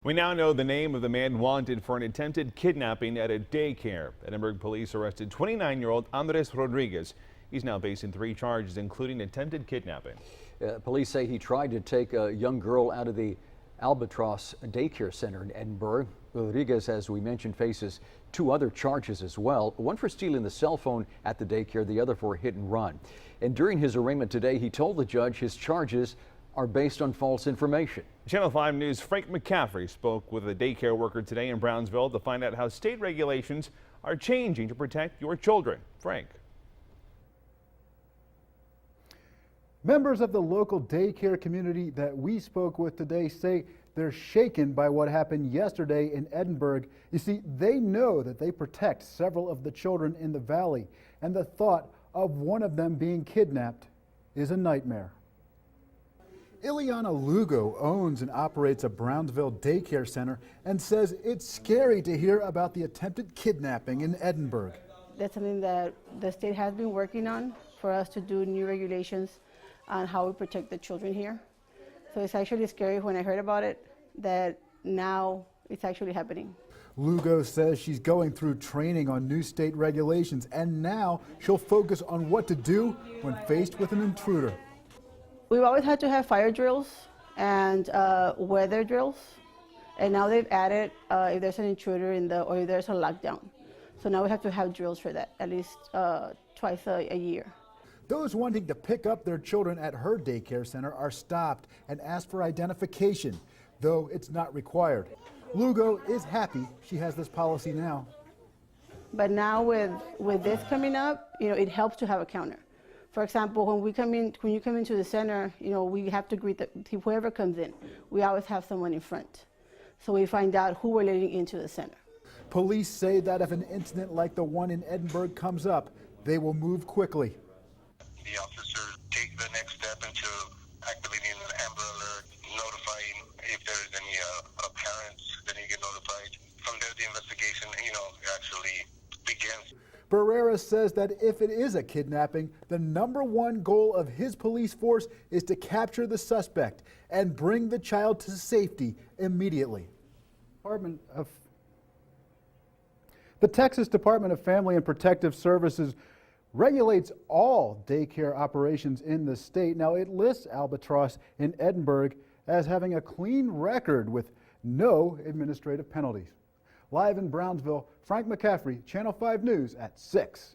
We now know the name of the man wanted for an attempted kidnapping at a daycare. Edinburg police arrested 29-year-old Andres Rodriguez. He's now facing 3 charges, including attempted kidnapping. Police say he tried to take a young girl out of the Albatross Daycare Center in Edinburg. Rodriguez, as we mentioned, faces 2 other charges as well. One for stealing the cell phone at the daycare, the other for a hit and run. And during his arraignment today, he told the judge his charges are based on false information. Channel 5 News' Frank McCaffrey spoke with a daycare worker today in Brownsville to find out how state regulations are changing to protect your children. Frank. Members of the local daycare community that we spoke with today say they're shaken by what happened yesterday in Edinburg. You see, they know that they protect several of the children in the valley, and the thought of one of them being kidnapped is a nightmare. Ileana Lugo owns and operates a Brownsville daycare center and says it's scary to hear about the attempted kidnapping in Edinburg. That's something that the state has been working on for us to do new regulations on how we protect the children here. So it's actually scary when I heard about it, that now it's actually happening. Lugo says she's going through training on new state regulations, and now she'll focus on what to do when faced with an intruder. We've always had to have fire drills and weather drills, and now they've added if there's an intruder or if there's a lockdown. So now we have to have drills for that at least twice a year. Those wanting to pick up their children at her daycare center are stopped and asked for identification, though it's not required. Lugo is happy she has this policy now. But now with this coming up, it helps to have a counter. For example, when you come into the center, we have to greet whoever comes in. We always have someone in front, so we find out who we're letting into the center. Police say that if an incident like the one in Edinburg comes up, they will move quickly. The officers take the next step into activating an Amber Alert, notifying if there is any parents, then you get notified. From there, the investigation, actually begins. Barrera says that if it is a kidnapping, the #1 goal of his police force is to capture the suspect and bring the child to safety immediately. The Texas Department of Family and Protective Services regulates all daycare operations in the state. Now, it lists Albatross in Edinburg as having a clean record with no administrative penalties. Live in Brownsville, Frank McCaffrey, Channel 5 News at 6.